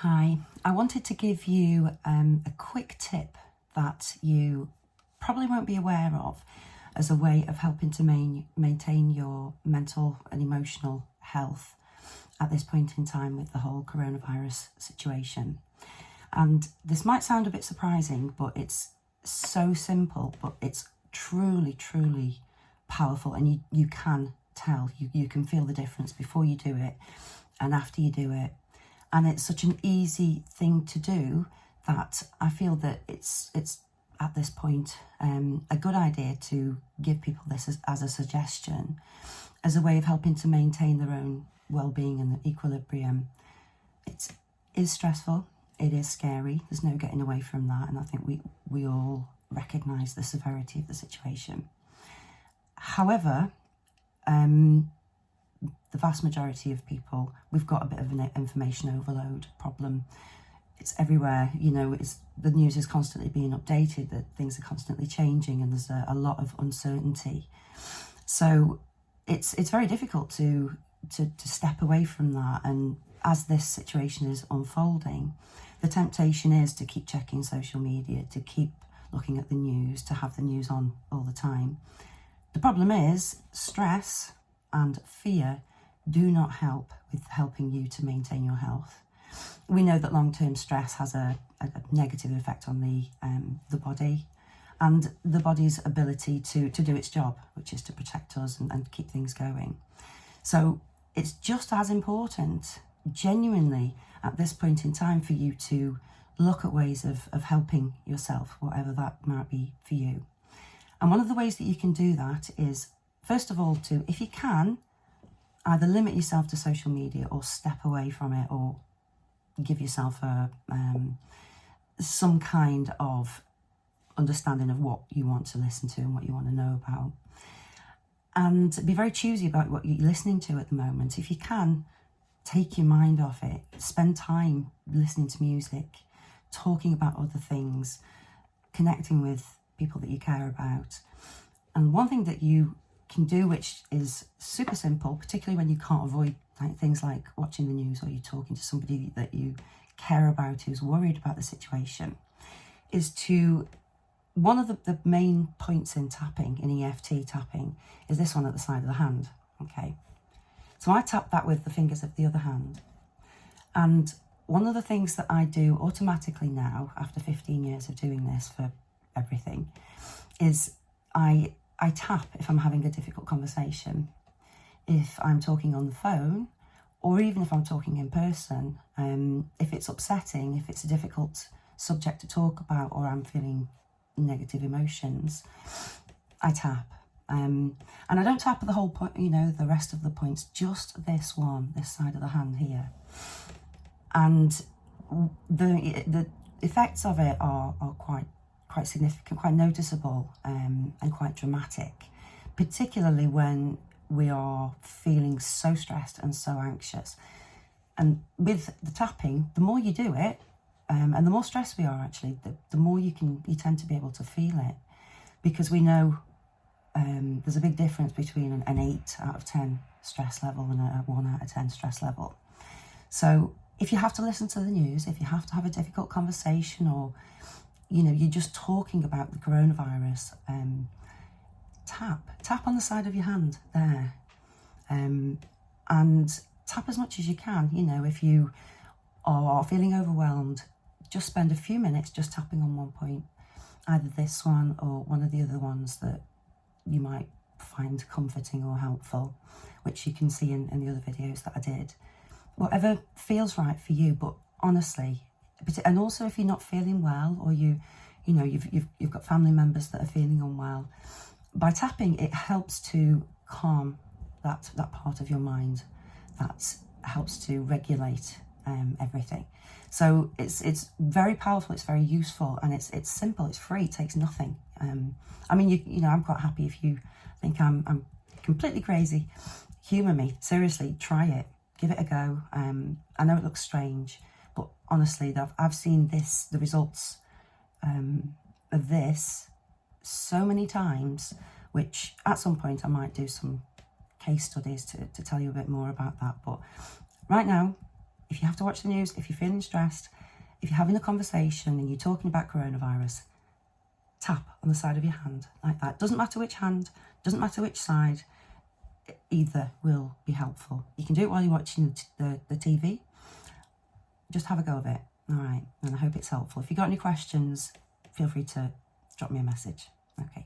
Hi, I wanted to give you a quick tip that you probably won't be aware of as a way of helping to maintain your mental and emotional health at this point in time with the whole coronavirus situation. And this might sound a bit surprising, but it's so simple, but it's truly, truly powerful, and you can tell, you can feel the difference before you do it and after you do it. And it's such an easy thing to do that I feel that it's at this point a good idea to give people this as a suggestion, as a way of helping to maintain their own well-being and equilibrium. It is stressful, it is scary, there's no getting away from that, and I think we all recognise the severity of the situation. However, the vast majority of people, we've got a bit of an information overload problem. It's everywhere, the news is constantly being updated, that things are constantly changing, and there's a lot of uncertainty. So it's very difficult to step away from that. And as this situation is unfolding, the temptation is to keep checking social media, to keep looking at the news, to have the news on all the time. The problem is stress and fear do not help with helping you to maintain your health. We know that long-term stress has a negative effect on the body and the body's ability to do its job, which is to protect us and keep things going. So it's just as important, genuinely, at this point in time, for you to look at ways of helping yourself, whatever that might be for you. And one of the ways that you can do that is, first of all, to, if you can, either limit yourself to social media or step away from it, or give yourself some kind of understanding of what you want to listen to and what you want to know about. And be very choosy about what you're listening to at the moment. If you can, take your mind off it. Spend time listening to music, talking about other things, connecting with people that you care about. And one thing that you can do, which is super simple, particularly when you can't avoid things like watching the news, or you're talking to somebody that you care about who's worried about the situation, is to, one of the main points in tapping, in EFT tapping, is this one at the side of the hand. Okay, so I tap that with the fingers of the other hand, and one of the things that I do automatically now, after 15 years of doing this for everything, is I tap if I'm having a difficult conversation, if I'm talking on the phone, or even if I'm talking in person. If it's upsetting, if it's a difficult subject to talk about, or I'm feeling negative emotions, I tap. And I don't tap at the whole point, the rest of the points, just this one, this side of the hand here. And the effects of it are quite significant, quite noticeable, and quite dramatic, particularly when we are feeling so stressed and so anxious. And with the tapping, the more you do it, and the more stressed we are, actually, the more you tend to be able to feel it, because we know there's a big difference between an 8 out of 10 stress level and a 1 out of 10 stress level. So if you have to listen to the news, if you have to have a difficult conversation, or you're just talking about the coronavirus, tap on the side of your hand there, and tap as much as you can. If you are feeling overwhelmed, just spend a few minutes just tapping on one point, either this one or one of the other ones that you might find comforting or helpful, which you can see in the other videos that I did. Whatever feels right for you, but honestly, and also if you're not feeling well, or you've got family members that are feeling unwell, by tapping, it helps to calm that part of your mind, that helps to regulate everything. So it's very powerful, it's very useful, and it's simple, it's free, it takes nothing. I'm quite happy if you think I'm completely crazy. Humour me, seriously, try it, give it a go. I know it looks strange, but honestly, I've seen the results of this so many times, which at some point I might do some case studies to tell you a bit more about that. But right now, If you have to watch the news, if you're feeling stressed, if you're having a conversation and you're talking about coronavirus, tap on the side of your hand like that. Doesn't matter which hand, doesn't matter which side, either will be helpful. You can do it while you're watching the TV. Just have a go of it. All right, and I hope it's helpful. If you've got any questions, feel free to drop me a message. Okay.